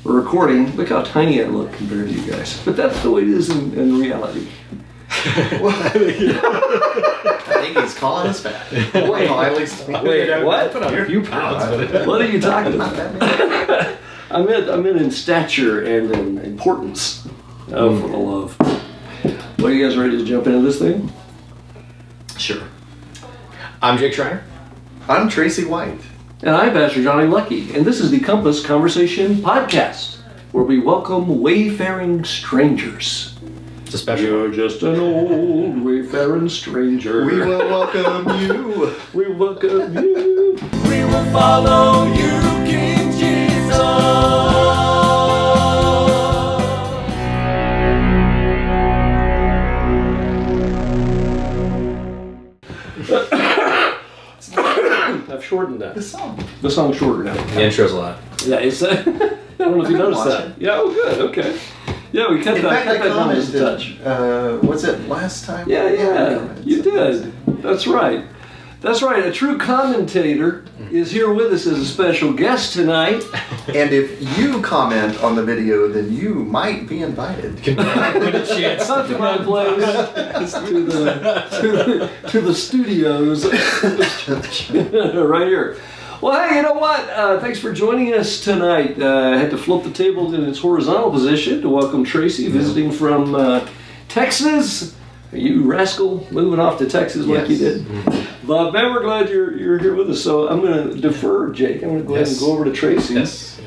we're recording. Look how tiny I look compared to you guys. But that's the way it is in reality. I think he's calling us fat. Wait, at least wait, what? Put on a few pounds. What are you talking about? I meant in stature and in importance. Oh, for the love. Well, are you guys ready to jump into this thing? Sure. I'm Jake Schriner. I'm Tracy White. And I'm Pastor Johnny Leckie, and this is the Compass Conversation Podcast, where we welcome wayfaring strangers. It's a special. You're just an old wayfaring stranger. We will welcome you. We welcome you. We will follow you, King Jesus. I've shortened that. The song. The song's shorter now. The intro's a lot. Yeah, it's. I don't know if you noticed watch that. it. Yeah, oh, good. Okay. Yeah, we cut In that. fact, Cut that down just a touch. was it last time? Yeah, you did. That's right. That's right. A true commentator is here with us as a special guest tonight. And if you comment on the video, then you might be invited. Good chance. It's not to my place. It's to the studios right here. Well, hey, you know what? Thanks for joining us tonight. I had to flip the table in its horizontal position to welcome Tracy, visiting from Texas. You rascal, moving off to Texas like you did. But man, we're glad you're here with us. So I'm going to defer, Jake. I'm going to go ahead and go over to Tracy. Yes.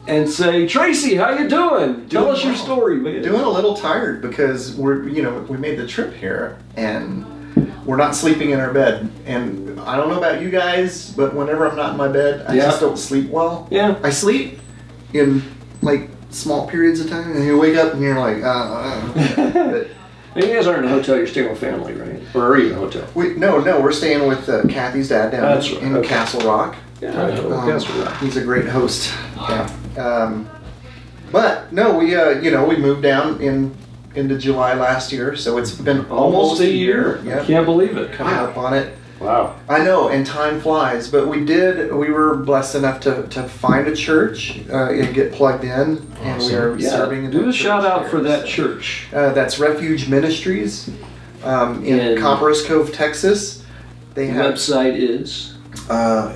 And say, Tracy, how you doing? Tell us your story, man. Doing a little tired because we made the trip here and we're not sleeping in our bed. And I don't know about you guys, but whenever I'm not in my bed, I just don't sleep well. Yeah. I sleep in like small periods of time, and you wake up and you're like, but And you guys aren't in a hotel, you're staying with family, right? Or are you in a hotel? no, we're staying with Kathy's dad down in Castle Rock. Yeah, I know. Castle Rock. He's a great host. Yeah. But no, we moved down into July last year, so it's been almost a year. I can't believe it. Coming up on it. Wow. I know, and time flies, but we were blessed enough to find a church and get plugged in, and we are serving in Do that a shout church out there, for that so. church. That's Refuge Ministries in Copperas Cove, Texas. They The have website is? I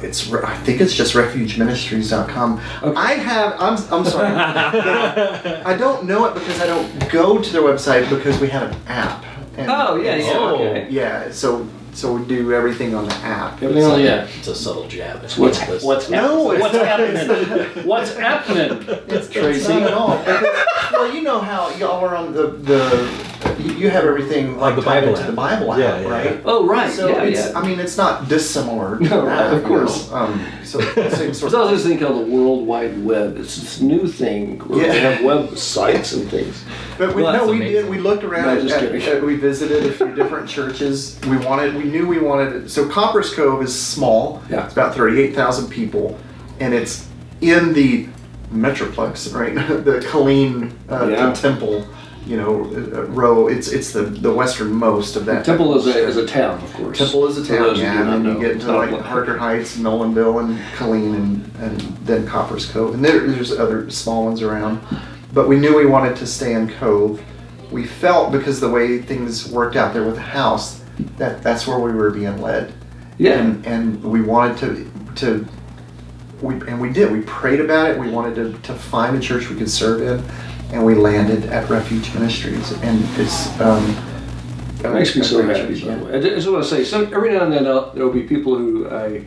think it's just refugeministries.com. Okay. I'm sorry. I don't know it because I don't go to their website because we have an app. And, Okay. Yeah, so we do everything on the app. Everything on the app. It's a subtle jab. What's No, it's what's not. happening? What's happening? It's Tracy. not at all. Because, well, you know how y'all are on you have everything like the tied Bible into app. the Bible app, Yeah, right? Oh, right. So I mean, it's not dissimilar to No, that, of course. So same There's sort also of. this thing called the World Wide Web. It's this new thing where they have websites and things. But we looked around. No, just kidding. We visited a few different churches. We knew we wanted it. So Copperas Cove is small. Yeah. It's about 38,000 people, and it's in the Metroplex, right? The Killeen Temple, row. It's the westernmost of that. Temple is a town, of course. Temple is a For town, those who do and not then know. you get It's into not like Harker Heights, Nolanville, and Killeen, and then Copperas Cove, and there's other small ones around. But we knew we wanted to stay in Cove. We felt because the way things worked out there with the house, that's where we were being led. Yeah. And we wanted we did. We prayed about it. We wanted to find a church we could serve in, and we landed at Refuge Ministries. And it's That makes me so happy, by the way. I just want to say, every now and then there will be people who I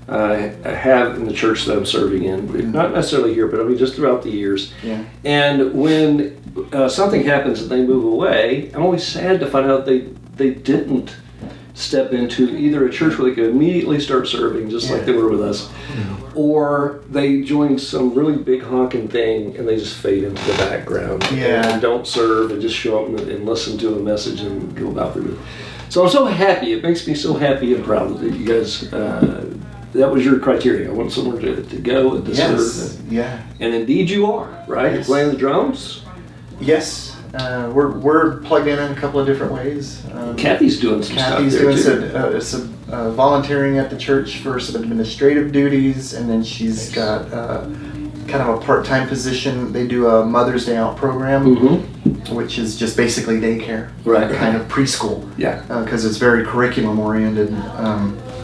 have in the church that I'm serving in, not necessarily here, but I mean just throughout the years. Yeah. And when something happens and they move away, I'm always sad to find out they didn't step into either a church where they could immediately start serving, just like they were with us, or they join some really big honking thing and they just fade into the background and don't serve and just show up and listen to a message and go about their. So I'm so happy. It makes me so happy and proud that you guys. That was your criteria. I want somewhere to go and to serve. Yeah. And indeed, you are right. Yes. You're playing the drums. Yes. We're plugged in a couple of different ways. Kathy's doing some Kathy's stuff there doing too. some volunteering at the church for some administrative duties, and then she's got kind of a part-time position. They do a Mother's Day Out program, which is just basically daycare, Right. kind of preschool. Yeah. Because it's very curriculum oriented.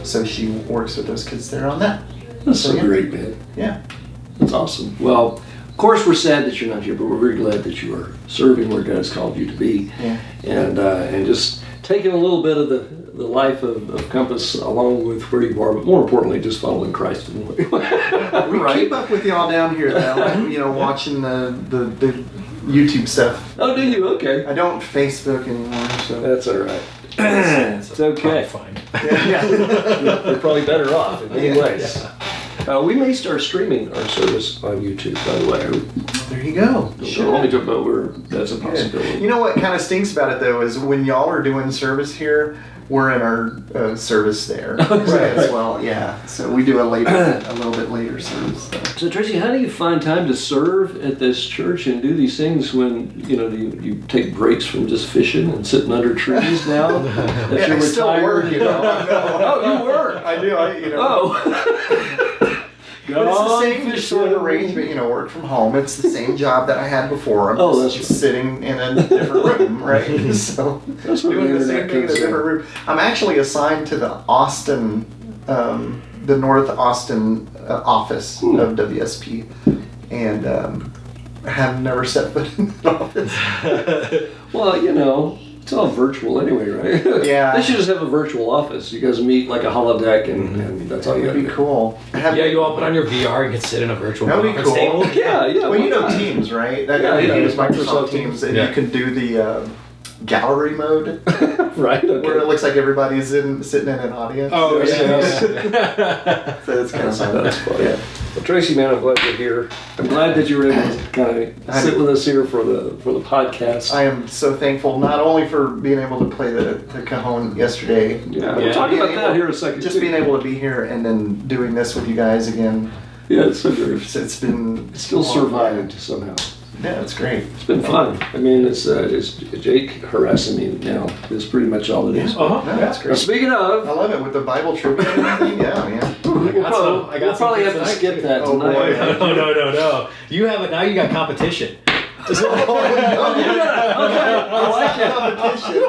So she works with those kids there on that. That's so yeah. great, man. Yeah. That's awesome. Well, of course, we're sad that you're not here, but we're very glad that you are serving where God's called you to be, and just taking a little bit of the life of Compass along with where you are, but more importantly, just following Christ. We keep up with y'all down here, though. Watching the YouTube stuff. Oh, do you? Okay. I don't Facebook anymore, so That's all right. It's okay. Fine. You're probably better off in many ways. We may start streaming our service on YouTube, by the way. There you go. Sure. Only talk about where that's a possibility. You know what kind of stinks about it though is when y'all are doing service here, we're in our service there as well. Yeah, so we do a little bit later service. So Tracy, how do you find time to serve at this church and do these things when you take breaks from just fishing and sitting under trees now that you're I still retired? work, Oh, you work. I do. Oh. But it's the same sort of arrangement, work from home. It's the same job that I had before. I'm that's just right. sitting in a different room, right? So That's what doing the the same internet thing in a comes different room. I'm actually assigned to the Austin, the North Austin office of WSP, and I have never set foot in that office. Well, it's all virtual anyway, right? Yeah. They should just have a virtual office. You guys meet like a holodeck, and that's all you That'd got be to cool. Yeah, you all put on your VR and can sit in a virtual That'd be conference cool. table. Yeah. Well, why not? Teams, right? Yeah, You use Microsoft Microsoft Teams. Teams, and Yeah. you can do the gallery mode, Right? Okay. where it looks like everybody's sitting in an audience. Oh, Yes. So it's kind of fun. That's fun. Yeah. Well, Tracy, man, I'm glad you're here. I'm glad that you were able to kind of sit with us here for the podcast. I am so thankful not only for being able to play the cajon yesterday. Yeah, but we'll talk being about that able- here in a second. Just too. being able to be here and then doing this with you guys again. Yeah, it's so great. It's been Still survived somehow. Yeah, it's great. It's been fun. I mean, it's Jake harassing me now. Is pretty much all it is. Uh-huh. No, that's Now, great. speaking I of, love it with the Bible trivia and everything. Yeah, man. we'll probably have to skip that Oh, tonight. boy. No. You have it now. You got competition. I like it. Competition.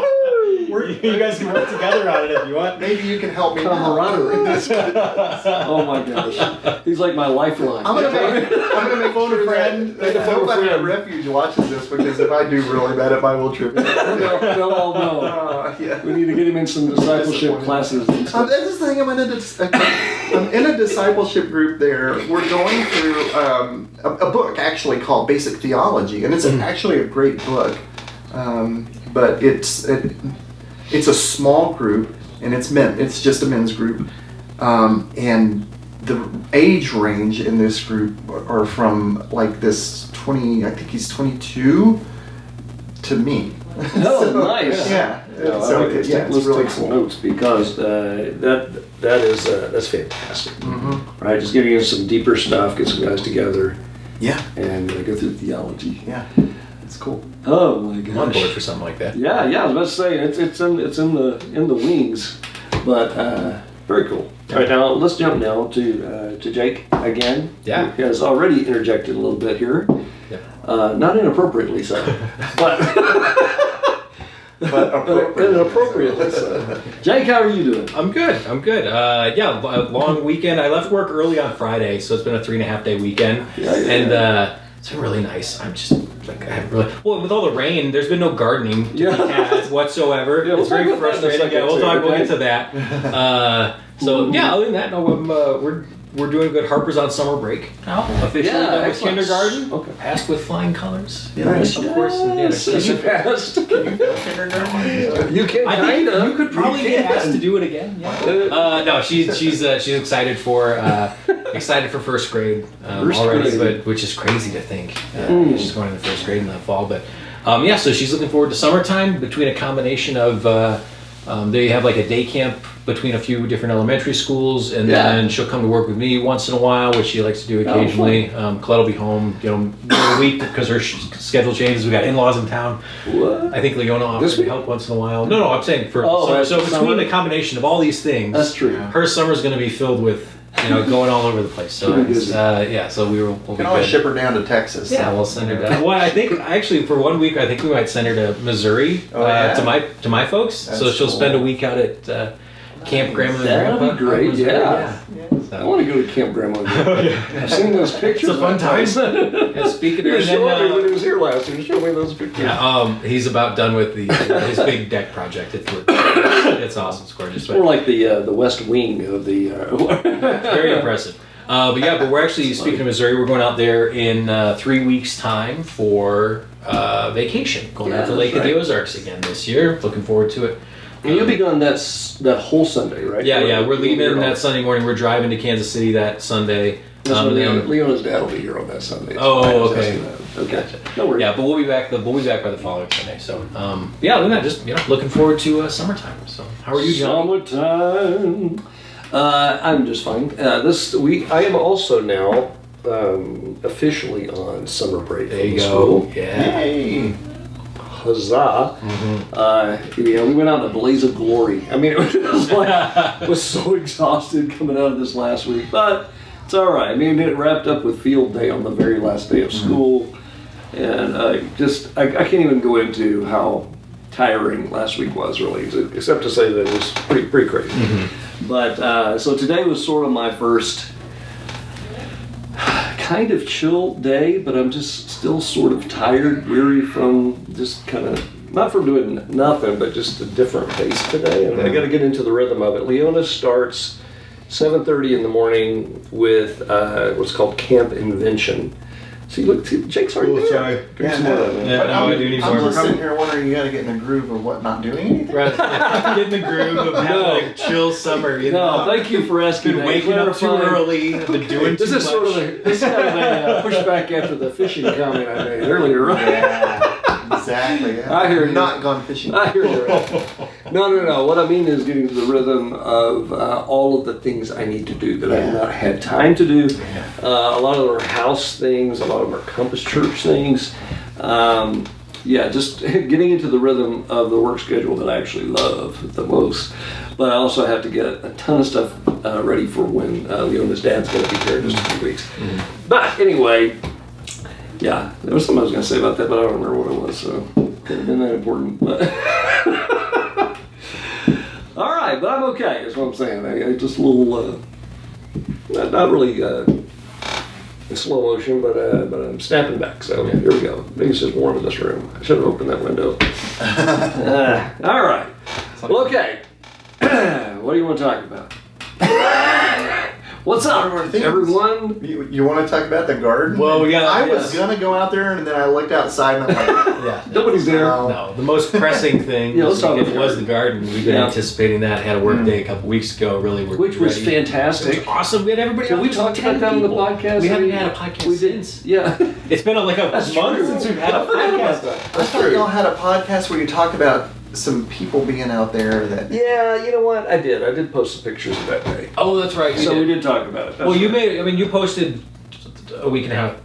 You guys can work together on it if you want. Maybe you can help me. Camaraderie. out. Oh my gosh, he's like my lifeline. I'm gonna make phone a friend. I hope friend. that Refuge watches this because if I do really bad at Bible trivia, They'll all know. yeah. We need to get him in some discipleship Disappointed. classes and stuff. That's the thing. I'm in a discipleship group there. We're going through a book actually called Basic Theology, and it's actually a great book. But it's a small group, and it's just a men's group, and the age range in this group are from like this 20. I think he's 22 to me. Oh, nice. Yeah. No, So, let's yeah, take, it's let's really take some cool. notes because that's fantastic. Mm-hmm. Right, just getting into some deeper stuff, get some guys together, Yeah. and go through theology. Yeah. It's cool. Oh my I'm on board gosh. for something like that. Yeah, I was about to say it's in the wings, but very cool. All right, now let's jump now to Jake again. Yeah. He has already interjected a little bit here. Yeah. Not inappropriately so, but inappropriately so. Jake, how are you doing? I'm good. Yeah, a long weekend. I left work early on Friday, so it's been a 3.5 day weekend. Yeah. And it's been really nice. I'm just like, I haven't really, well, with all the rain, there's been no gardening to be had whatsoever. Yeah, we'll It's very talk about that in a frustrating. second, Yeah, we'll too, talk. We'll okay? get to that. So yeah, other than that, no, we're doing good. Harper's on summer break now. Officially done with excellent. kindergarten. Okay. Passed with flying colors. Nice. Of course. Yes, Yeah, you passed. You can I think kind of. you could probably get asked to do it again. Yeah. No, she's excited for first grade First already, grade. but which is crazy to think. She's going into first grade in the fall, but so she's looking forward to summertime between a combination of they have like a day camp between a few different elementary schools, and then she'll come to work with me once in a while, which she likes to do occasionally. Colette will be home, during the week because her schedule changes. We got in-laws in town. What? I think Leona offers to help once in a while. No, I'm saying for Oh, summer. So summer? between the combination of all these things, That's true. her summer's going to be filled with going all over the place. So so we'll You be can always good. ship her down to Texas. Yeah, we'll send her down. Well, I think actually for 1 week, I think we might send her to Missouri to my folks. That's so she'll cool. spend a week out at Camp Grandma and That'd Grandpa. be great, Missouri, yeah. I want to go to Camp Grandma. I've seen those pictures. It's a fun time. Yeah, Speaking you of, showed me when he was here last. You showed me those pictures. he's about done with his big deck project. It's awesome. It's gorgeous. It's more like the West Wing of the. Very impressive. But we're actually, speaking of Missouri, we're going out there in 3 weeks' time for vacation. Going out to Lake of the Ozarks again this year. Looking forward to it. And you'll be gone that whole Sunday, right? Yeah. We're leaving that Sunday morning. We're driving to Kansas City that Sunday. Leona's dad will be here on that Sunday. Oh, okay. Okay. Gotcha. No worries. Yeah, but we'll be back. We'll be back by the following Sunday. So, other than that, just looking forward to summertime. So, how are you, John? Summertime. I'm just fine. I am also now officially on summer break. There you from go. School. Yeah. Hey. Huzzah! We went out in a blaze of glory. I mean, it was just I was so exhausted coming out of this last week, but it's all right. I mean, it wrapped up with field day on the very last day of school, and I can't even go into how tiring last week was really, except to say that it was pretty crazy. Mm-hmm. But so today was sort of my first kind of chill day, but I'm just still sort of tired, weary from just kind of, not from doing nothing, but just a different pace today. I got to get into the rhythm of it. Leona starts 7:30 in the morning with what's called Camp Invention. See, look, Jake's already there. Sorry. Drink some of that, man. Yeah, no, I do need I'm more. just sitting here wondering, you got to get in the groove of what, not doing anything? Right. Get in the groove of having a chill summer. No, thank you for asking. Been that. waking up too Clarifying. early. Been doing This too is much. sort of this is kind of a pushback after the fishing comment I made earlier, right? Yeah, exactly. Yeah. I hear you. Not gone fishing. I hear you. No. What I mean is getting to the rhythm of all of the things I need to do that I've not had time to do. A lot of them are house things. A lot of them are Compass Church things. Just getting into the rhythm of the work schedule that I actually love the most. But I also have to get a ton of stuff ready for when Leona's dad's going to be here in just a few weeks. Mm-hmm. But anyway, there was something I was going to say about that, but I don't remember what it was, so it couldn't have been that important. But all right, but I'm okay, is what I'm saying. I just a little, not really in slow motion, but I'm snapping back. So here we go. Maybe it's just warm in this room. I should have opened that window. All right. Well, okay. What do you want to talk about? What's up, everyone? You want to talk about the garden? Well, I was gonna go out there, and then I looked outside, and I'm like, Nobody's there. No, the most pressing thing let's talk about was the garden. We've been anticipating that. Had a work day a couple weeks ago. Really, Which was fantastic. It was awesome. We had everybody. So we talked about that on the podcast. We haven't had a podcast since. Yeah. It's been like a month true. since we've had a podcast. I thought y'all had a podcast where you talked about some people being out there that. Yeah, you know what? I did post some pictures of that day. Oh, that's right. So we did talk about it. Well, you posted a week and a half.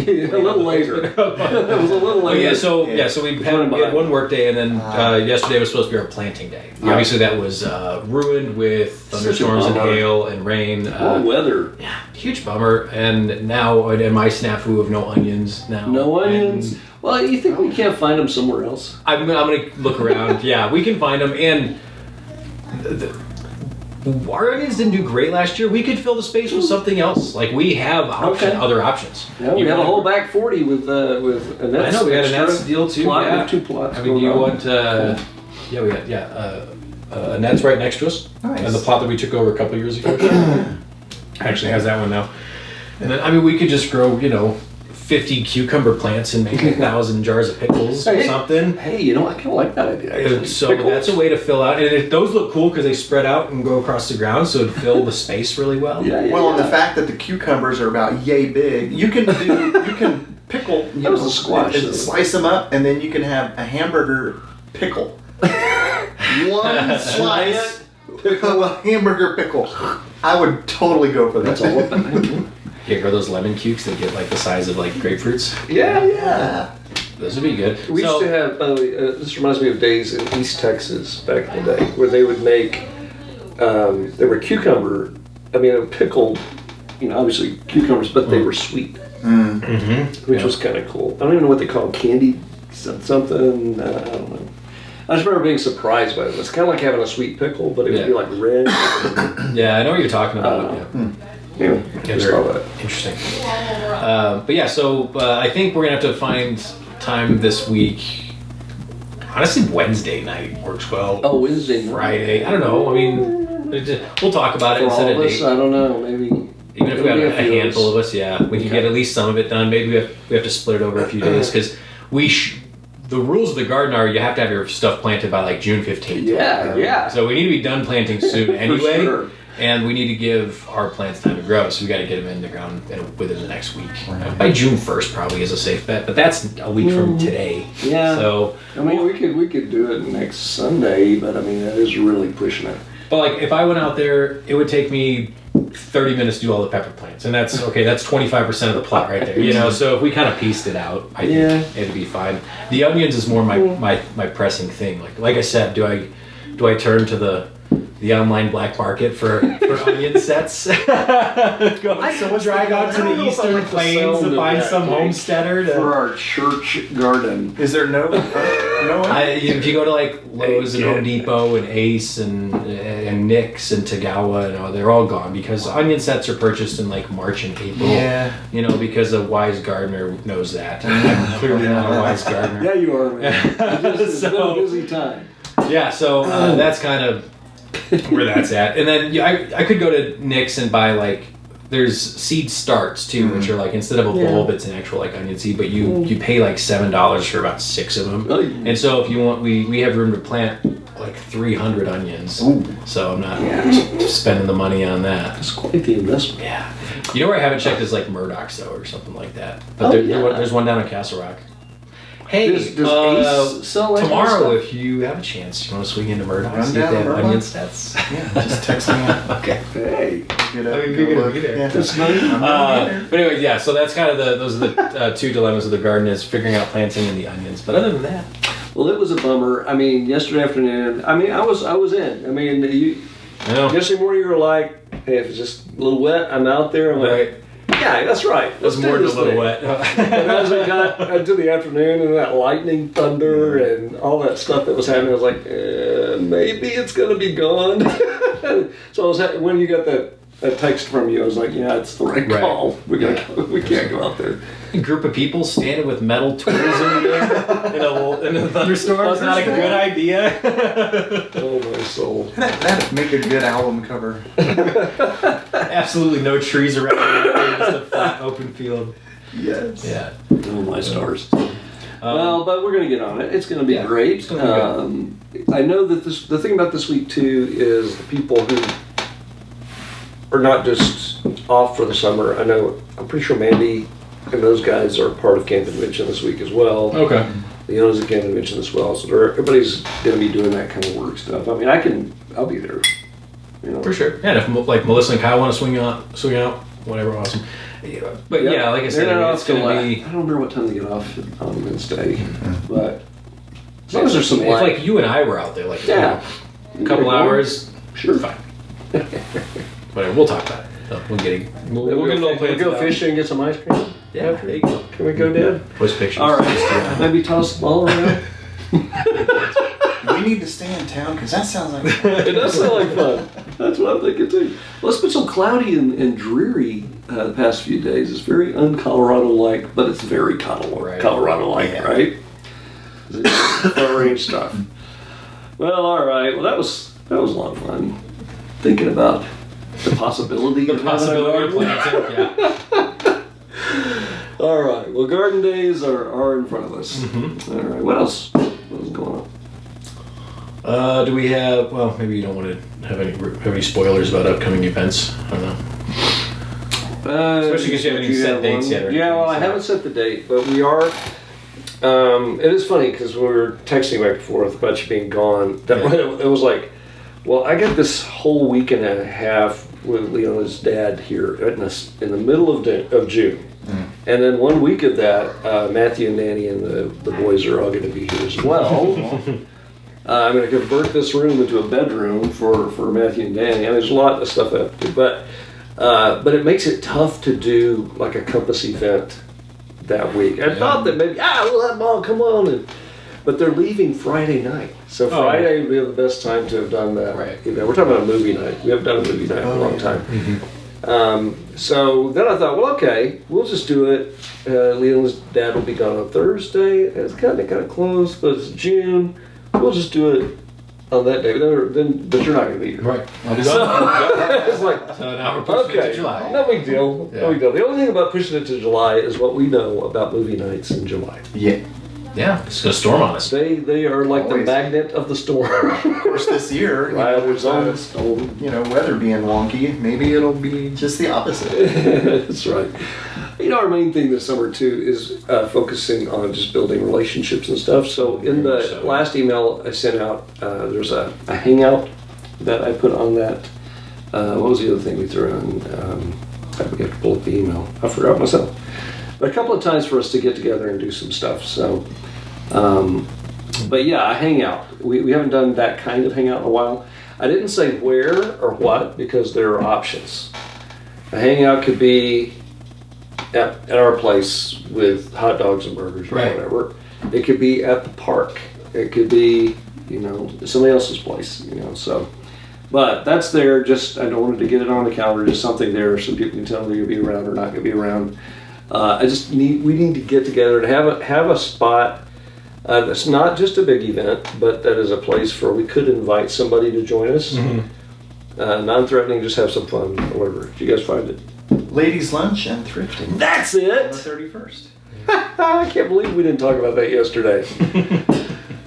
a little later. It was a little later. So we had one work day, and then yesterday was supposed to be our planting day. Yeah. Obviously, that was ruined with thunderstorms and hail and rain. Weather. Yeah, huge bummer. And now, and my snafu of no onions now. No onions. And, well, you think we can't find them somewhere else? I'm going to look around. Yeah, we can find them. And our onions didn't do great last year. We could fill the space with something else. Like we have other options. Yeah, we have a whole back 40 with Annette's. I know we had Annette's deal too. We have 2 plots. I mean, do you want? We had Annette's right next to us, nice. And the plot that we took over a couple years ago actually has that one now. And then we could just grow 50 cucumber plants and make 1,000 jars of pickles or something. Hey, I kind of like that idea. Actually. So that's a way to fill out, and those look cool because they spread out and go across the ground, so it'd fill the space really well. And the fact that the cucumbers are about yay big, you can pickle. That was a squash. And slice them up, and then you can have a hamburger pickle. One slice of a hamburger pickle. I would totally go for that. That's all about. You grow those lemon cukes that get like the size of like grapefruits? Yeah. Those would be good. We used to have, by the way, this reminds me of days in East Texas back in the day, where they would make, there were cucumber I mean, pickled, obviously cucumbers, but they were sweet, which was kind of cool. I don't even know what they call it, candied something. I don't know. I just remember being surprised by it. It's kind of like having a sweet pickle, but it would be like red. Yeah, I know what you're talking about. Yeah, they're interesting. But yeah, so I think we're gonna have to find time this week. Honestly, Wednesday night works well. Oh, Wednesday night. Friday. I don't know. I mean, we'll talk about it For instead all of of us, date. I don't know. Maybe Even if we have a handful of us, we can get at least some of it done. Maybe we have to split it over a few days because the rules of the garden are you have to have your stuff planted by like June 15th. Yeah. So we need to be done planting soon anyway. Sure. And we need to give our plants time to grow, so we got to get them in the ground within the next week. By June 1st probably is a safe bet, but that's a week from today. Yeah. So I mean, we could do it next Sunday, but I mean that is really pushing it. But like if I went out there, it would take me 30 minutes to do all the pepper plants, and that's okay. That's 25% of the plot right there. So if we kind of pieced it out, I think it'd be fine. The onions is more my pressing thing. Like I said, do I turn to the online black market for onion sets? Drag out to the eastern plains to find some homesteader for our church garden. Is there no one? If you go to like Lowe's and Home Depot and Ace and Nick's and Tagawa, they're all gone because onion sets are purchased in like March and April. Yeah. Because a wise gardener knows that. I'm clearly not a wise gardener. Yeah, you are, man. It's been a busy time. Yeah, so that's kind of where that's at. And then I could go to Nick's and buy like there's seed starts too, which are like instead of a bulb, it's an actual like onion seed, but you pay like $7 for about 6 of them. And so if you want, we have room to plant like 300 onions. So I'm not spending the money on that. It's quite the investment. Yeah. You know where I haven't checked is like Murdoch's though or something like that. But there's one down in Castle Rock. Hey, does Ace sell that tomorrow kind of if you have a chance, you want to swing into Murdoch's, Run see if down they have Murdoch's? onion sets. Yeah, just text me. Okay. Hey, Get up, Okay, go you're gonna look. be there. Yeah. this money. But anyways, yeah. So that's kind of those are the 2 dilemmas of the garden is figuring out planting and the onions. But other than that, Well, it was a bummer. I mean, yesterday afternoon. I mean, I was in. I mean, yesterday morning you were like, "Hey, if it's just a little wet, I'm out there." I'm like, "Yeah, that's right. it was Let's do more than a this little thing." wet. And as we got into the afternoon and that lightning thunder and all that stuff that was happening, I was like, maybe it's going to be gone. So when you got that text from you, I was like, yeah, it's the right call. We can't go out there. A group of people standing with metal tools in the air in a thunderstorm is not a good idea. Oh, my soul. That'd make a good album cover. Absolutely no trees around, just a flat open field. Yes. Yeah. Oh, my stars. Well, but we're going to get on it. It's going to be great. It's gonna be I know that the thing about this week, too, is the people who are not just off for the summer. I'm pretty sure Mandy and those guys are part of Camp Convention this week as well. Okay. The owners of Camp Convention as well. So everybody's going to be doing that kind of work stuff. I mean, I'll be there. For sure. Yeah, and if like Melissa and Kyle want to swing out, whatever, awesome. But yeah, like I said, it's going to be. I don't remember what time they get off on Wednesday, but as long as there's some if light. like you and I were out there, like Yeah. a couple hours, Sure. fine. Whatever, we'll talk about it. So we'll get We'll go fishing and get some ice cream. Yeah, there you go. Can we go, Dad? Post pictures. All right. Maybe toss the ball around. We need to stay in town because that sounds like It does sound like fun. That's what I'm thinking too. Well, it's been so cloudy and dreary the past few days. It's very un-Colorado-like, but it's very Colorado-like, right? Far range stuff. Well, all right. Well, that was a lot of fun. Thinking about the possibility of Possibility of planting, yeah. All right. Well, garden days are in front of us. All right. What else? What is going on? Do we have? Well, maybe you don't want to have any spoilers about upcoming events. I don't know. Especially because you haven't even set dates yet. Yeah, well, I haven't set the date, but we are. It is funny because we were texting back and forth about you being gone. It was like, well, I got this whole week and a half with Leona's dad here in the middle of June. And then 1 week of that, Matthew and Nanny and the boys are all going to be here as well. I'm going to convert this room into a bedroom for Matthew and Danny. And there's a lot of stuff I have to do, but it makes it tough to do like a Compass event that week. I thought that maybe we'll have them all come on, but they're leaving Friday night, so Friday would be the best time to have done that. Right. We're talking about a movie night. We haven't done a movie night in a long time. Mm-hmm. So then I thought, well, okay, we'll just do it. Leland's dad will be gone on Thursday. It's kind of close, but it's June. We'll just do it on that day. But you're not going to be here. Right. I'll be So, gone. it's like, So now we're pushing it to July. no big deal. Yeah. No big deal. The only thing about pushing it to July is what we know about movie nights in July. Yeah. Yeah, it's gonna storm on us. They are like Always. the magnet of the storm. Of course, this year, There's always storm. weather being wonky, maybe it'll be just the opposite. That's right. Our main thing this summer too is focusing on just building relationships and stuff. So in the last email I sent out, there's a hangout that I put on that. What was the other thing we threw on? We have to pull up the email. I forgot myself. But a couple of times for us to get together and do some stuff. So, but yeah, a hangout. We haven't done that kind of hangout in a while. I didn't say where or what because there are options. A hangout could be at our place with hot dogs and burgers or whatever. It could be at the park. It could be, somebody else's place, so. But that's there, just, I don't want to get it on the calendar, just something there so people can tell me you'll be around or not going to be around. We need to get together and have a spot that's not just a big event, but that is a place where we could invite somebody to join us. Mm-hmm. Non-threatening, just have some fun, or whatever. Did you guys find it? Ladies' lunch and thrifting. That's On it! the 31st. I can't believe we didn't talk about that yesterday.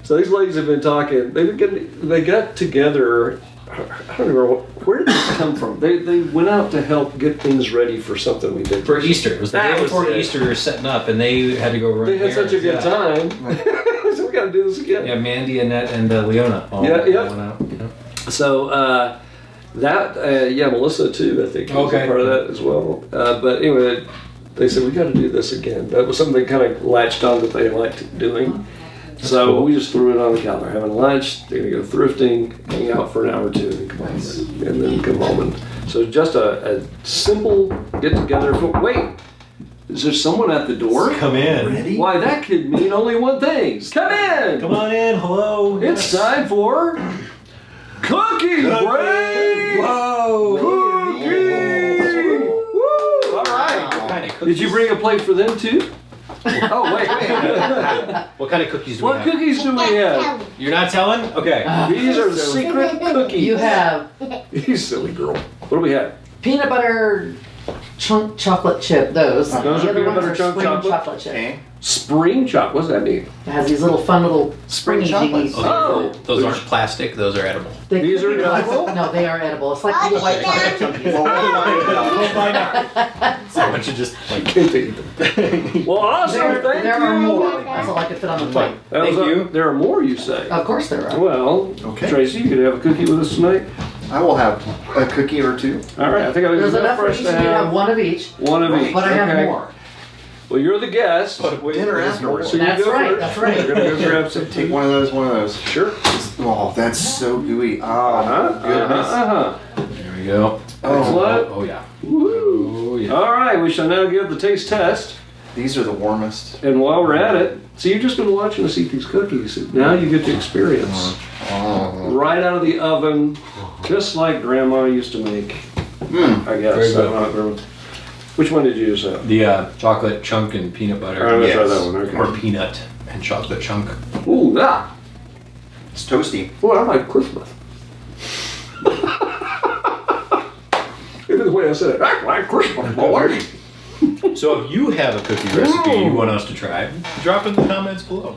So these ladies have been talking. They got together. I don't remember where did this come from. They went out to help get things ready for something we did For Easter. It was the That day was before it. Easter setting up, and they had to go run They had such a good errands. time. So we got to do this again. Yeah, Mandy, Annette, and Leona all Yeah, yeah. went out. So Melissa too, I think, was a part of that as well. But anyway, they said we got to do this again. That was something they kind of latched on that they liked doing. So cool. we just threw it on the calendar. Having lunch, they're gonna go thrifting, hang out for an hour or two, and come home, and then come home. And so just a simple get together. Wait, is there someone at the door? Come in. Ready? Why, that could mean only one thing. Come in. Come on in. Hello. It's time for cookie break. Whoa. Cookie. Woo! All right. What kind of Did cookies? you bring a plate for them too? Oh wait. What kind of cookies do we What have? cookies do we have? You're not telling? Okay. These are the secret cookies. You have You silly girl. What do we have? peanut butter chunk chocolate chip. Those. Those The are other peanut ones butter chunk spring chocolate? chip. Okay. Spring chocolate. What does that mean? It has these little fun little Spring springy chocolates. jiggies. Oh. Those aren't plastic. Those are edible. They These could are be edible? plastic. No, they are edible. It's like little white chocolate chunkies. We'll find out. So why don't you just like Can't eat them. Well, awesome. There Thank are you. more. That's all I could fit on the plate. That was Thank you. There are more, you say? Of course there are. Well, Okay. Tracy, you could have a cookie with us tonight. I will have a cookie or two. All right. I think I There's was enough for for us each to of you to have have one of each. one of each. But I have Okay. more. Well, you're the guest. Dinner afterwards. So you That's go right, first. that's right. We're gonna go grab some Take one of those. Sure. Oh, that's so gooey. Oh, Uh-huh. goodness. Uh-huh. there we go. Excellent. Oh yeah. Woo. Oh yeah. All right. We shall now give the taste test. These are the warmest. And while we're at it, so you've just been watching us eat these cookies. Now you get to experience Oh. right out of the oven, just like Grandma used to make. I guess. Very I good. don't remember. Which one did you use? That? The chocolate chunk and peanut butter. All right, let's try Yes. that one. Okay. Or peanut and chocolate chunk. Ooh, ah. It's toasty. Boy, I like Christmas. Even the way I said it, I like Christmas, boy. So if you have a cookie recipe you want us to try, drop in the comments below.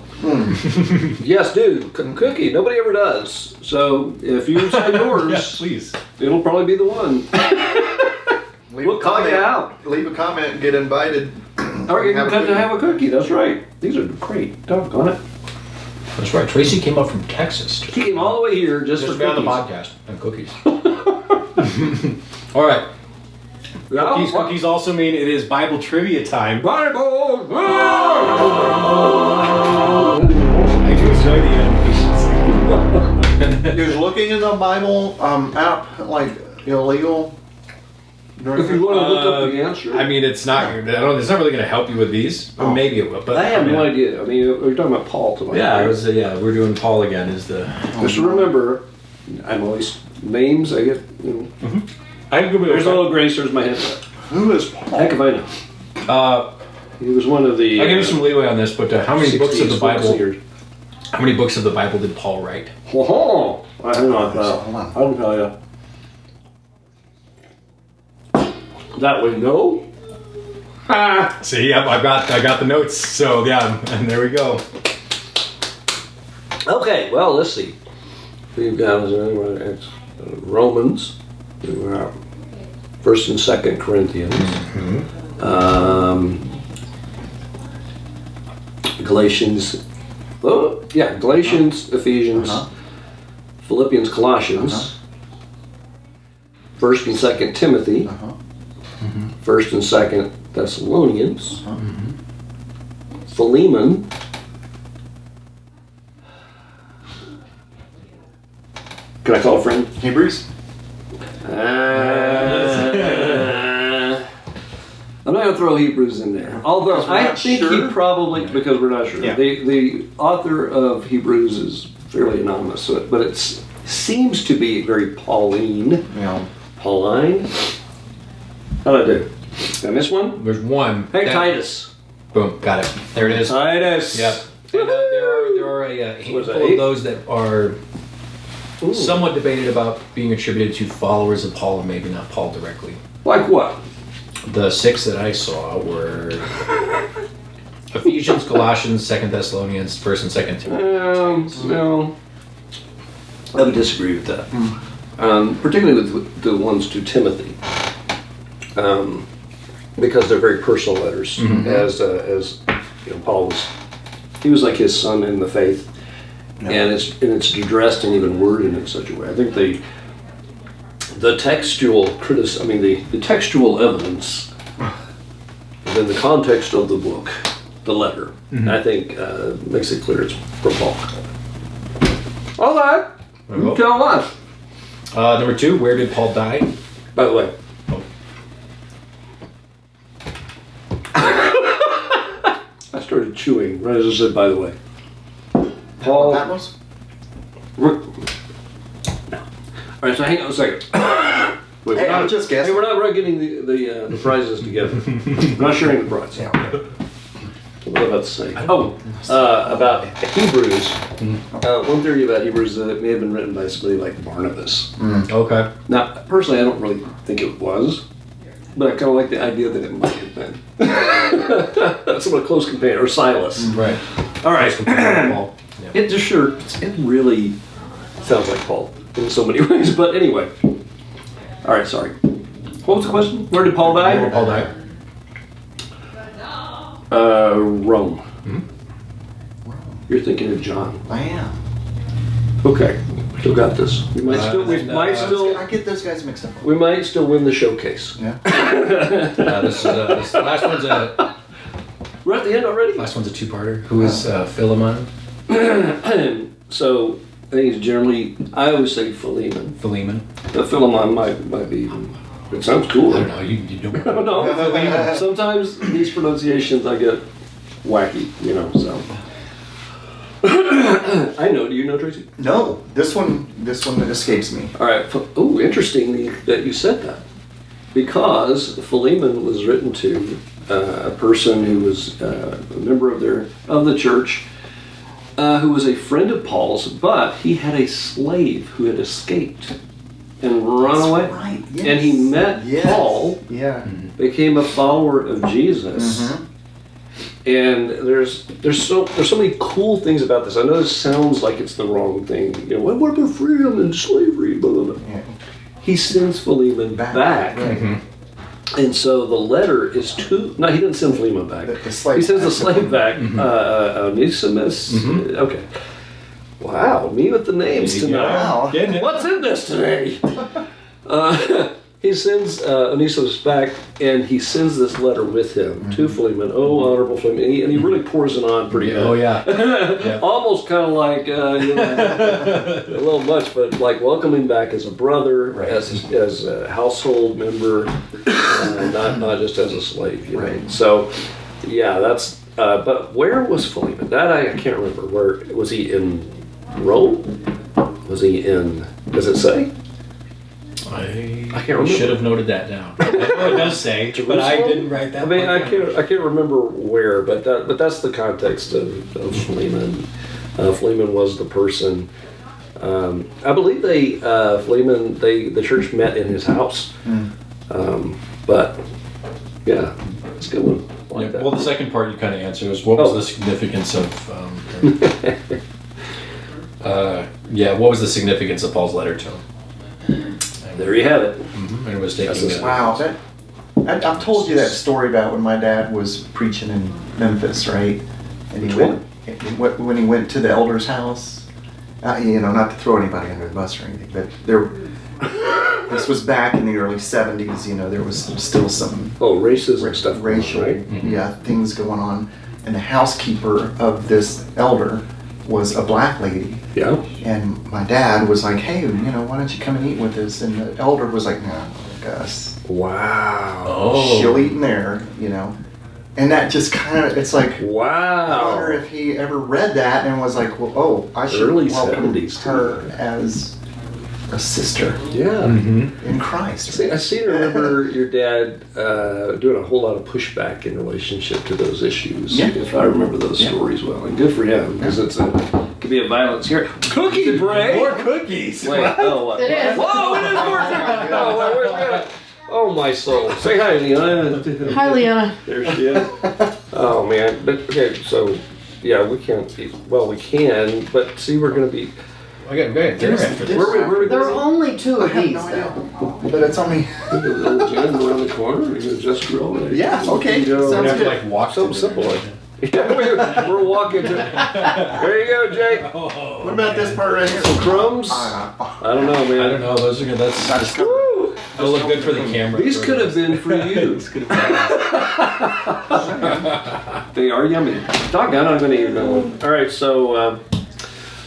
Yes, do. Cookie. Nobody ever does. So if you say yours, Yes, please. it'll probably be the one. Leave We'll a call you comment. out. Leave a comment and get invited. Or you can come to have a cookie. That's right. These are great. Doggone it. That's right. Tracy came up from Texas He came all the way here just just for to be on the cookies. podcast and cookies. All right. Yeah, These what- cookies also mean it is Bible trivia time. Bible. I do enjoy the animations. Is looking in the Bible app like illegal? If you want to look up the answer. I mean, it's not really going to help you with these. Or maybe it will. But I have no idea. I mean, we're talking about Paul tonight. Yeah, we're doing Paul again. Is the Just remember, I'm always names. I get. I can go There's a little grace. There's my head. Who is Paul? Heck if I know. He was one of the. I'll give you some leeway on this, but how many books of the 60s Bible? years. How many books of the Bible did Paul write? Oh, I don't know. Hold on. I can tell you. That way, no. Ha! See, yep, I got the notes. So yeah, and there we go. Okay, well, let's see. We've got Romans, we've got 1st and 2nd Corinthians, Galatians, Galatians, Ephesians, Philippians, Colossians, 1st and 2nd Timothy, 1st and 2nd Thessalonians, Philemon, can I call a friend? Hebrews? I'm not going to throw Hebrews in there. Although Because we're I not think sure? he probably, because we're not sure. Yeah. The author of Hebrews is fairly anonymous, but it seems to be very Pauline. Yeah. Pauline? How'd I do? Did I miss one? There's one. Hey, Titus. Boom, got it. There it is. Titus. Yep. And, there are a handful of those that are somewhat debated about being attributed to followers of Paul and maybe not Paul directly. Like what? The 6 that I saw were Ephesians, Colossians, 2nd Thessalonians, 1st and 2nd Timothy. No. I would disagree with that. Particularly with the ones to Timothy. Because they're very personal letters. As Paul was like his son in the faith. No. And it's addressed and even worded in such a way. I think the textual the textual evidence in the context of the book, the letter, I think makes it clear it's for Paul. All right, you tell us. Number 2, where did Paul die? By the way, I started chewing right as I said. By the way, Paul. That was? All right, so hang on a second. Wait, Hey, I'm just guessing. Hey, we're not getting the prizes together. We're not sharing the prize. Yeah. What was I about to say? About Hebrews. One theory about Hebrews is that it may have been written by somebody like Barnabas. Okay. Now, personally, I don't really think it was, but I kind of like the idea that it might have been. Somewhat close companion, or Silas. Right. All right. Paul. Yeah. It really sounds like Paul in so many ways, but anyway. All right, sorry. What was the question? Where did Paul die? Where did Paul die? Rome. You're thinking of John. I am. Okay, still got this. We might I get those guys mixed up. we might still win the showcase. Yeah. This last one's We're at the end already. last one's a 2-parter. Who is Philemon? So I think it's generally, I always say Philemon. Philemon. But Philemon might be. It sounds cool. I don't know. You don't. I don't know. Sometimes these pronunciations I get wacky, so. I know. Do you know, Tracy? No, this one escapes me. All right. Oh, interesting that you said that, because Philemon was written to a person who was a member of the church, who was a friend of Paul's, but he had a slave who had escaped and run away. Right. Yes. And he met Paul. Yeah. Became a follower of Jesus. And there's so many cool things about this. I know this sounds like it's the wrong thing. What about freedom and slavery? Blah, blah, blah. Yeah. He sends Philemon back. Right. And so the letter is to. No, he didn't send Philemon back. The slave he sends the back. slave back. Onesimus. Okay. Wow, me with the names tonight. Wow. What's in this today? he sends Onesimus back, and he sends this letter with him to Philemon. Oh, honorable Philemon, and he really pours it on pretty good. Oh yeah. Almost kind of like a little much, but like welcoming back as a brother, Right. as a household member, not just as a slave. You know? Right. So, yeah, that's. But where was Philemon? That I can't remember. Where was he in Rome? Was he in? Does it say? I can't remember. should have noted that down. I know it does say, but I didn't write that. I mean, part I down. can't remember where, but that's the context of Philemon. Philemon was the person. I believe Philemon, the church met in his house. But yeah, it's a good one. I like Yeah, that. well, the second part you kind of answered was what was the significance of. What was the significance of Paul's letter to him? There you have it. And it was taking. Wow, I've told you that story about when my dad was preaching in Memphis, right? And he went when he went to the elder's house. Not to throw anybody under the bus or anything, but this was back in the early '70s. There was still some Racism stuff. racial, right? things going on, and the housekeeper of this elder was a black lady. Yeah. And my dad was like, hey, why don't you come and eat with us? And the elder was like, no, Gus. Wow. Oh. She'll eat in there, And that just kind of, it's like, I Wow. wonder if he ever read that and was like, well, I should Early welcome 70s too. her as a sister Yeah. in Christ. I seem to remember your dad doing a whole lot of pushback in relationship to those issues. Yeah. If I remember those stories well, and good for him because it could be a violence here. Cookie break. More cookies. Wait. Oh, what? It is. Whoa! It is more cookies. Oh, where's that? Oh my soul! Say hi, Leona. Hi, Leona. There she is. Oh man. But okay, so yeah, we can't. Well, we can, but see, we're gonna be. We got dinner after this. Where we There are only 2 I of have these, no though. idea. But it's only, Little Jen around the corner. You're gonna just grill it. yeah, okay, You know, We're sounds gonna have to good. like walk Something to simple dinner. like yeah, we're walking to. There you go, Jake. Oh, What about this part right here? Some crumbs. I don't know, man. I don't know. Those are good. That's Woo! they'll look good for the camera. These could have been for you. They are yummy. Doggone, I'm gonna eat them. All right, so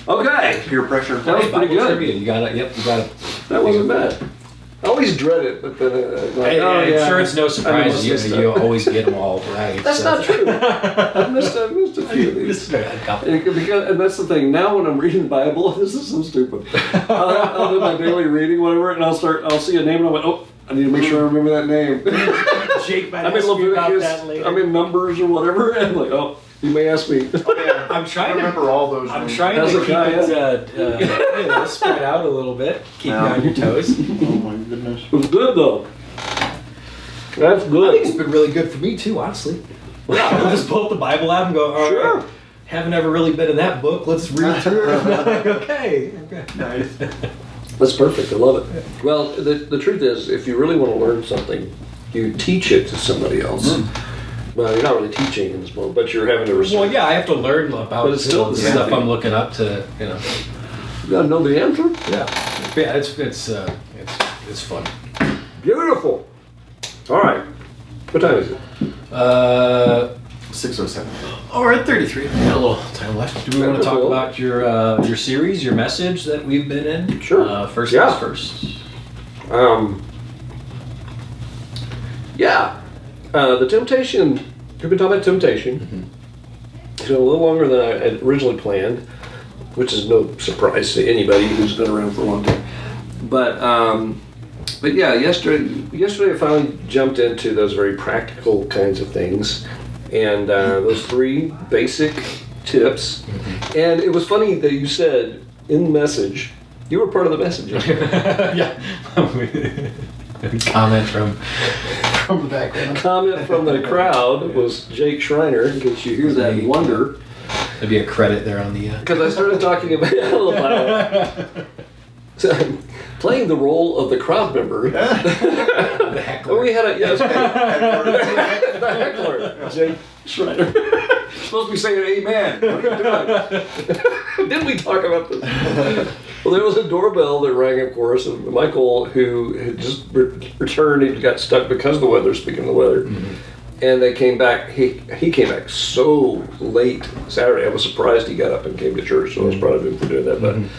okay, Peer pressure. that was pretty good. Trivia. You got it. Yep, you got it. That wasn't bad. I always dread it, but then I'm sure it's no surprise you always get them all right. That's not true. I missed a few of these. And that's the thing. Now when I'm reading the Bible, this is so stupid. I'll do my daily reading, whatever, and I'll see a name and I'm like, oh, I need to make sure I remember that name. Jake might I'm in ask me about Leviticus, that later. I'm in Numbers or whatever, and I'm like, oh, you may ask me. I'm I trying to remember all those. I'm names. trying to keep Hezekiah. it spread out a little bit, keep you Yeah. on your toes. Oh my goodness. It was good though. That's I good. think it's been really good for me too, honestly. Yeah, I'll just pull up the Bible out and go, all Sure. right, haven't ever really been in that book, let's read through it. Okay. Nice. That's perfect. I love it. Well, the truth is, if you really want to learn something, you teach it to somebody else. Well, you're not really teaching in this moment, but you're having to receive. Well, yeah, I have to learn about But it's still the the same stuff thing. I'm looking up to, You gotta know the answer. Yeah, it's fun. Beautiful. All right. What time is it? 6:07. Oh, we're at 33. We got a little time left. Do we want to talk Cool. about your series, your message that we've been in? Sure. First Yeah. things first. Yeah. The temptation. We've been talking about temptation. It's been a little longer than I had originally planned, which is no surprise to anybody who's been around for a long time. But yeah, yesterday I finally jumped into those very practical kinds of things, and those 3 basic tips. And it was funny that you said in the message, you were part of the message. Yeah. Comment from the background. Comment from the crowd was Jake Schriner, in case you hear that and wonder. There'd be a credit there on the. Because I started talking about playing the role of the crowd member. The heckler. We had the heckler, Jake Schriner. supposed to be saying amen. What are you doing? Didn't we talk about this? Well, there was a doorbell that rang, of course, and Michael, who had just returned, he got stuck because of the weather, speaking of the weather. And they came back, he came back so late Saturday. I was surprised he got up and came to church, so I was proud of him for doing that.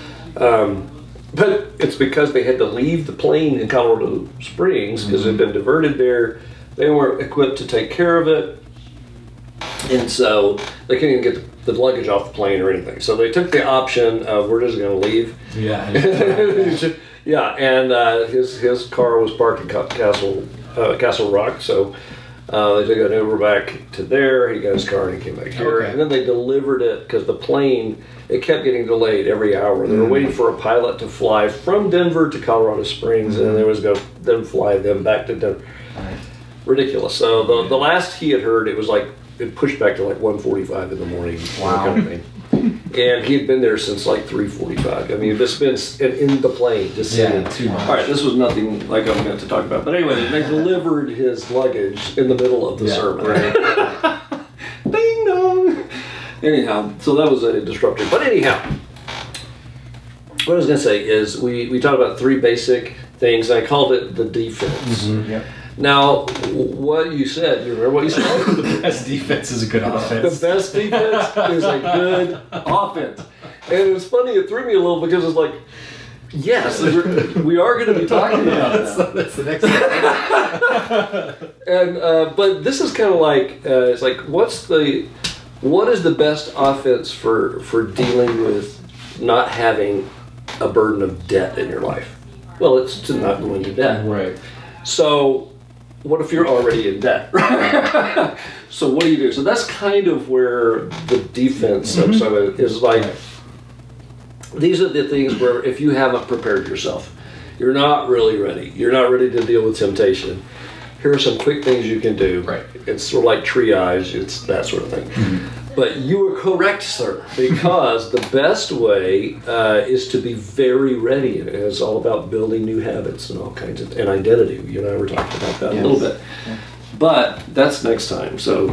But it's because they had to leave the plane in Colorado Springs because it had been diverted there. They weren't equipped to take care of it. And so they couldn't even get the luggage off the plane or anything. So they took the option of we're just going to leave. Yeah. Yeah, and his car was parked in Castle Rock, so they took an Uber back to there. He got his car and he came back here. Okay. And then they delivered it because the plane, it kept getting delayed every hour. They were waiting for a pilot to fly from Denver to Colorado Springs, and then they was going to then fly them back to Denver. Ridiculous. So the last he had heard, it was like, it pushed back to like 1:45 in the morning. Wow. Kind of thing. And he had been there since like 3:45. I mean, this been in the plane, just sitting. Yeah, too much. All right, this was nothing like I meant to talk about. But anyway, they delivered his luggage in the middle of the sermon. Right. Ding dong. Anyhow, so that was a disruptor. But anyhow, what I was going to say is we talked about three basic things. I called it the defense. Yep. Now, what you said, you remember what you said? The best defense is a good The offense. best defense is a good offense. And it's funny, it threw me a little because it's like, yes, we are going to be talking about that. That's the next thing. And but this is kind of like it's like what is the best offense for dealing with not having a burden of debt in your life? Well, it's to not go into debt. Right. So what if you're already in debt? So what do you do? So that's kind of where the defense of it is like. These are the things where if you haven't prepared yourself, you're not really ready. You're not ready to deal with temptation. Here are some quick things you can do. Right. It's sort of like triage. It's that sort of thing. But you are correct, sir, because the best way is to be very ready. And it's all about building new habits and all kinds of, and identity. You and I were talking about that a little bit. But that's next time. So,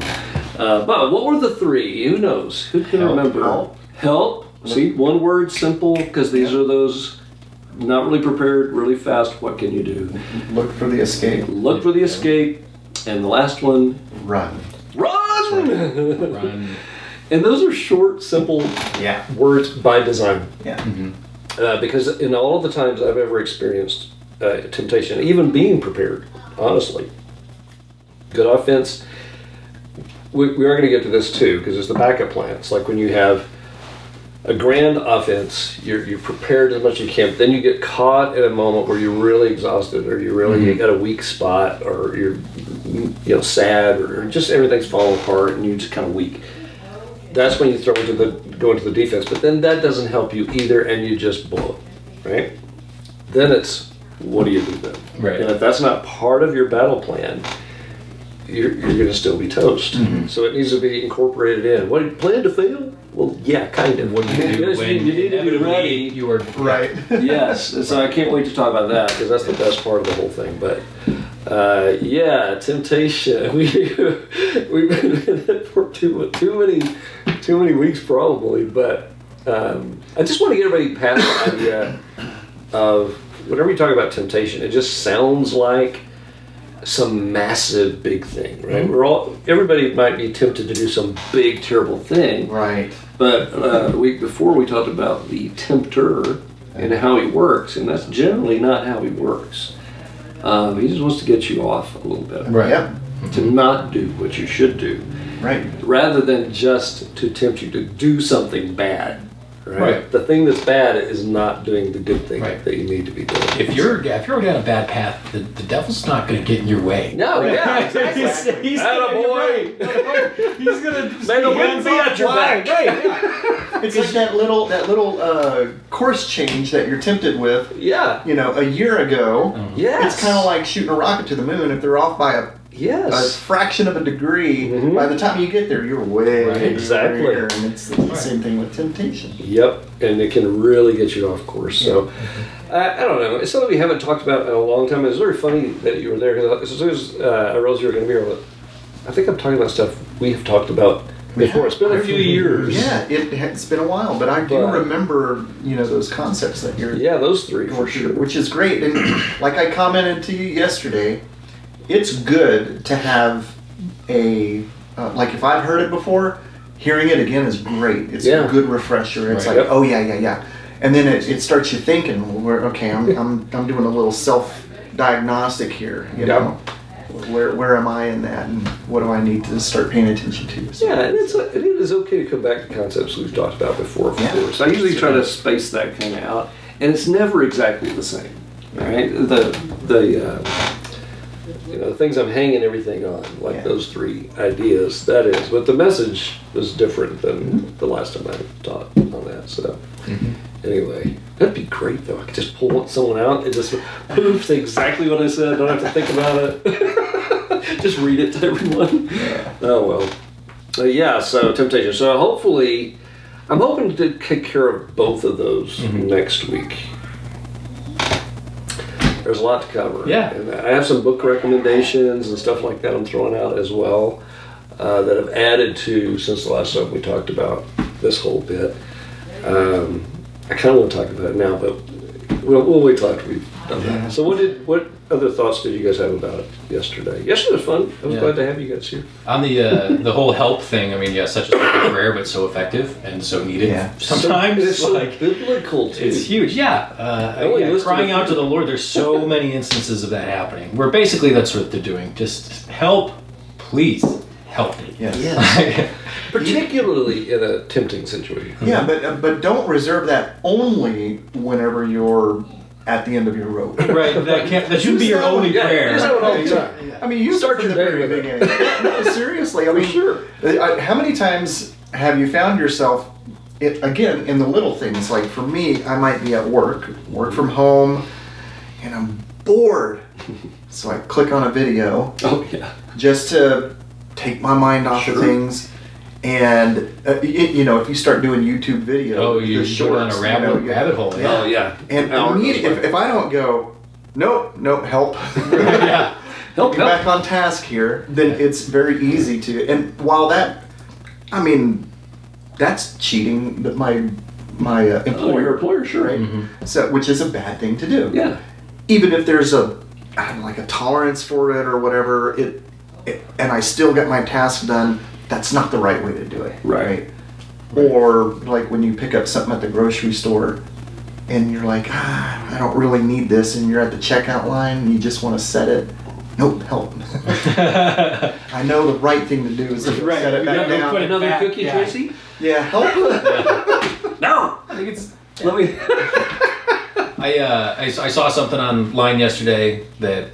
but what were the three? Who knows? Who can remember? Help. See, one word, simple, because these are those not really prepared, really fast. What can you do? Look for the escape. Look for the escape. And the last one, Run. run! Run. And those are short, simple words by design. Yeah. Because in all of the times I've ever experienced temptation, even being prepared, honestly, good offense, we are going to get to this too, because it's the backup plan. It's like when you have a grand offense, you're prepared as much as you can, but then you get caught in a moment where you're really exhausted, or you really got a weak spot, or you're sad, or just everything's falling apart and you're just kind of weak. That's when you go into the defense, but then that doesn't help you either, and you just blow it, right? Then it's, what do you do then? Right. And if that's not part of your battle plan, you're going to still be toast. So it needs to be incorporated in. What, plan to fail? Well, yeah, kind of. What do you do Yes, when you need to be ready? you are Right. Yes, so I can't wait to talk about that because that's the best part of the whole thing. But temptation. We've been in it for too many weeks probably. But I just want to get everybody past the idea of whenever you talk about temptation, it just sounds like some massive big thing, right? Everybody might be tempted to do some big terrible thing, Right. but the week before we talked about the tempter and how he works, and that's generally not how he works. He just wants to get you off a little bit, Right. Yep. to not do what you should do, Right. rather than just to tempt you to do something bad. Right? Right. The thing that's bad is not doing the good thing Right. that you need to be doing. If you're down a bad path, the devil's not going to get in your way. No, yeah, exactly. He's Attaboy. He's going to May the wind be at your back. Right, yeah. It's like that little course change that you're tempted with. Yeah. A year ago. Yes. It's kind of like shooting a rocket to the moon. If they're off by a Yes. fraction of a degree, by the time you get there, you're way Right. Exactly. there. And it's the same thing with temptation. Yep, and it can really get you off course. So, I don't know. It's something we haven't talked about in a long time. It's very funny that you were there because as soon as I realized you were going to be here, I think I'm talking about stuff we have talked about before. It's been a few years. Yeah, it's been a while, but I do remember, those concepts that you're those three going for sure. through, which is great. And like I commented to you yesterday, it's good to have like if I've heard it before, hearing it again is great. It's a good refresher. It's like, oh yeah. And then it starts you thinking, well, okay, I'm doing a little self-diagnostic here, know. Where am I in that, and what do I need to start paying attention to? So, and it is okay to come back to concepts we've talked about before, of course. I usually try to space that kind of out, and it's never exactly the same, right? The things I'm hanging everything on, like those three ideas, that is. But the message was different than the last time I taught on that. So anyway, that'd be great though. I could just pull someone out and just poof, say exactly what I said. Don't have to think about it. Just read it to everyone. Oh well. So temptation. So hopefully, I'm hoping to take care of both of those next week. There's a lot to cover. Yeah. And I have some book recommendations and stuff like that I'm throwing out as well that have added to since the last time we talked about this whole bit. I kind of want to talk about it now, but we'll wait till after we've done that. So what other thoughts did you guys have about it yesterday? Yesterday was fun. I was glad to have you guys here. On the whole help thing, I mean, such a simple prayer, but so effective and so needed. Yeah. Sometimes it's so biblical too. It's huge. Crying out to the Lord. There's so many instances of that happening. Where basically that's what they're doing. Just help, please help me. Yes. Particularly in a tempting situation. Yeah, but don't reserve that only whenever you're at the end of your rope. Right. That shouldn't be your only prayer. Use that one all the time. I mean, you start from your the day very with beginning. No, seriously. I mean, sure. How many times have you found yourself, again, in the little things? Like for me, I might be at work from home, and I'm bored. So I click on a video. Oh, yeah. Just to take my mind off of things. And, if you start doing YouTube videos, you go down a rabbit hole. Yeah. Oh, yeah. And if I don't go, nope, help. Yeah. Get back on task here, then it's very easy to. And while that's cheating my employer. Your employer, sure. Right? Mm-hmm. So, which is a bad thing to do. Yeah. Even if there's a tolerance for it or whatever, and I still get my task done, that's not the right way to do it. Right. Or like when you pick up something at the grocery store and you're like, I don't really need this, and you're at the checkout line and you just want to set it. Nope, help. I know the right thing to do is to set it back down. Put another cookie, Tracy? Yeah, help. No! I think it's... Let me... I saw something online yesterday that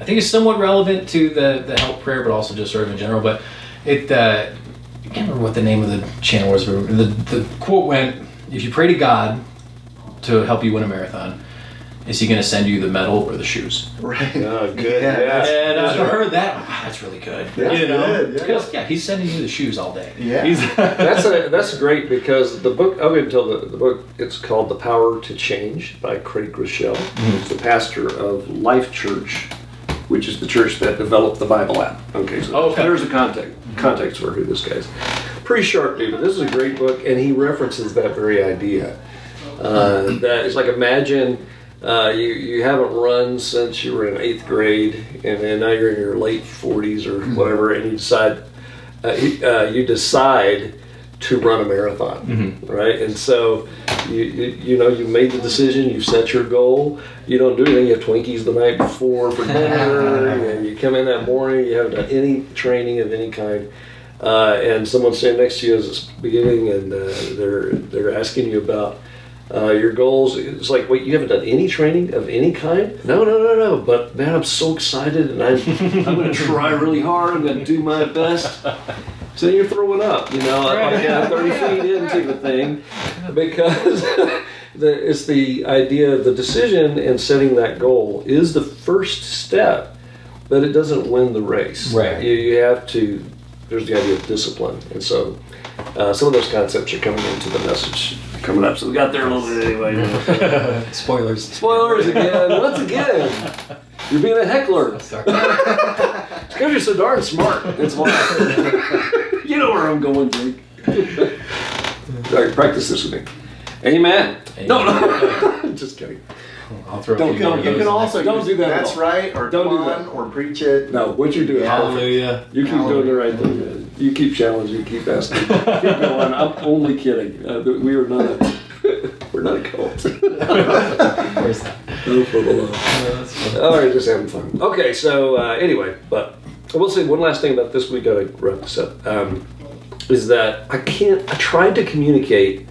I think is somewhat relevant to the help prayer, but also just sort of in general. But I can't remember what the name of the channel was. The quote went, if you pray to God to help you win a marathon, is he going to send you the medal or the shoes? Right. Oh, good. Yeah. And I've heard that. Wow, that's really good. That's good, yeah. Because he's sending you the shoes all day. Yeah. That's great because the book, I'll get until the book, it's called The Power to Change by Craig Rochelle. He's the pastor of Life Church, which is the church that developed the Bible app. Okay, so there's a context for who this guy's. Pretty sharp dude, but this is a great book, and he references that very idea. That it's like, imagine you haven't run since you were in 8th grade, and then now you're in your late 40s or whatever, and you decide to run a marathon, right? And so you made the decision, you've set your goal. You don't do anything. You have Twinkies the night before for dinner, and you come in that morning. You haven't done any training of any kind, and someone's standing next to you as it's beginning, and they're asking you about your goals. It's like, wait, you haven't done any training of any kind? No. But man, I'm so excited, and I'm going to try really hard. I'm going to do my best. So you're throwing up, like 30 feet into the thing, because it's the idea, the decision and setting that goal is the first step, but it doesn't win the race. Right. You have to, there's the idea of discipline. And so some of those concepts are coming into the message coming up. So we got there a little bit anyway. Spoilers again. Once again. You're being a heckler. Sorry. It's because you're so darn smart. It's why. know where I'm going, Jake. All right, practice this with me. Amen. No. Just kidding. I'll throw Don't a few go. more You of can those also in there. don't do that. That's right, or Don't do come on, that. or preach it. No, what you're doing. is perfect. Hallelujah. You keep doing the right thing, man. You keep challenging. You keep asking. Keep going. I'm only kidding. We are not. We're not a cult. Of course not. No, for the love. That's fun. All right, just having fun. Okay, so anyway, but I will say one last thing about this. We got to wrap this up. Is that I tried to communicate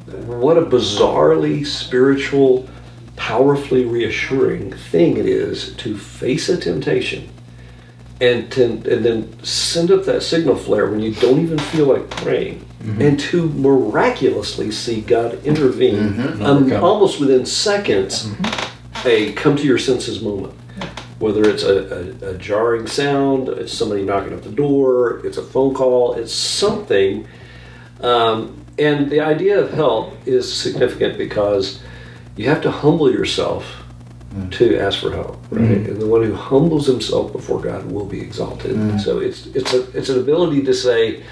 what a bizarrely spiritual, powerfully reassuring thing it is to face a temptation and then send up that signal flare when you don't even feel like praying, and to miraculously see God intervene almost within seconds, a come to your senses moment. Whether it's a jarring sound, it's somebody knocking at the door, it's a phone call, it's something. And the idea of help is significant because you have to humble yourself to ask for help, right? And the one who humbles himself before God will be exalted. So it's an ability to say,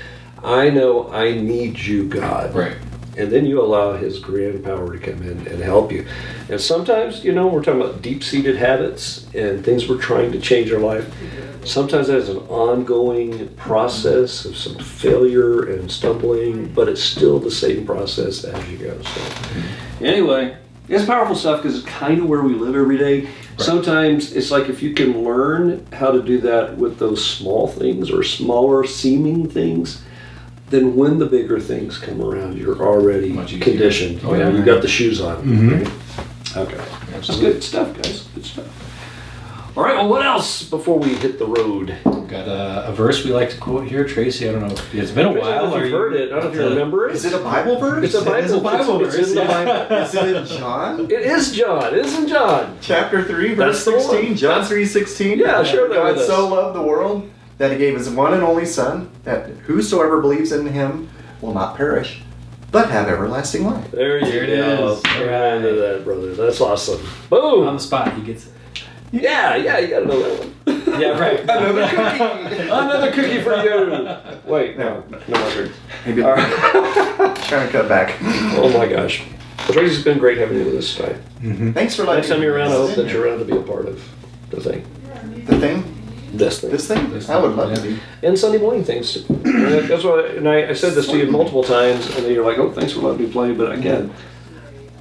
I know I need you, God. Right. And then you allow his grand power to come in and help you. And sometimes, we're talking about deep-seated habits and things we're trying to change our life. Sometimes that is an ongoing process of some failure and stumbling, but it's still the same process as you go. So anyway, it's powerful stuff because it's kind of where we live every day. Right. Sometimes it's like if you can learn how to do that with those small things or smaller seeming things, then when the bigger things come around, you're already conditioned. Oh, yeah. You've got the shoes on. Right? Okay. Absolutely. That's good stuff, guys. Good stuff. All right, well, what else before we hit the road? Got a verse we like to quote here, Tracy. I don't know if it's been a I don't while. know if you've heard it. I don't know if you remember it. Is it a Bible verse? It's a Bible, It's a Bible It's verse, in the yeah. Bible. Is it in John? It is John. It isn't John. Chapter 3, verse That's the one. 16. John 3:16. Yeah, share that God with us. so loved the world that he gave his one and only Son, that whosoever believes in him will not perish, but have everlasting life. There you There it go. is. Right into that, brother. That's awesome. Boom. On the spot, he gets it. Yeah, you gotta know that one. Yeah, right. Another cookie. Another cookie for you. Wait, no longer. Maybe All right. trying to cut back. Oh my gosh. Well, Tracy's been great having you with us tonight. Thanks for letting Next time me you're around, I hope sit that in you're around to be a part of the thing. here. The thing? This thing. This thing? This I would thing, love yeah. to be. And Sunday morning things too. And that's why, and I said this to you multiple times, and then you're like, oh, thanks for letting me play. But again,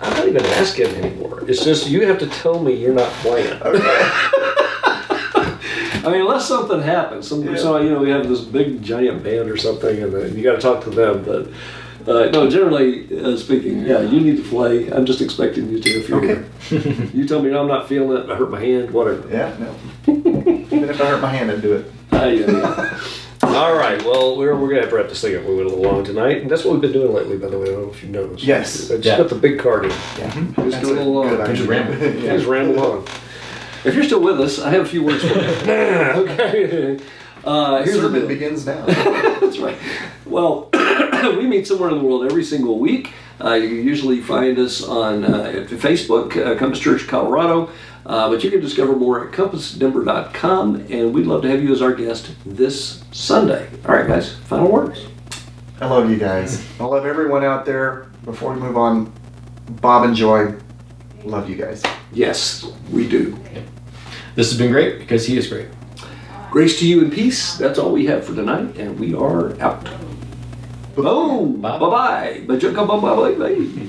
I'm not even asking anymore. It's just you have to tell me you're not playing. Okay. I mean, unless something happens. So, we have this big giant band or something, and you got to talk to them. But no, generally speaking, yeah, you need to play. I'm just expecting you to if you're Okay. here. You tell me, no, I'm not feeling it, I hurt my hand, whatever. Yeah, no. Even if I hurt my hand, I'd do it. Yeah. All right, well, we're going to have to wrap this thing up. We went a little long tonight, and that's what we've been doing lately, by the way. I don't know if you noticed. Yes. I just Yeah. got the big card in. Yeah. Just do a little long. good Just idea. ramble. Yeah. Just ramble on. If you're still with us, I have a few words for you. Okay. Here's the Sermon deal. begins now. That's right. Well, we meet somewhere in the world every single week. You usually find us on Facebook, Compass Church Colorado, but you can discover more at compassdenver.com, and we'd love to have you as our guest this Sunday. All right, guys, final words. I love you guys. I love everyone out there. Before we move on, Bob and Joy, love you guys. Yes, we do. This has been great because he is great. Grace to you and peace. That's all we have for tonight, and we are out. Boom. Bye. Bye-bye. Bye-bye.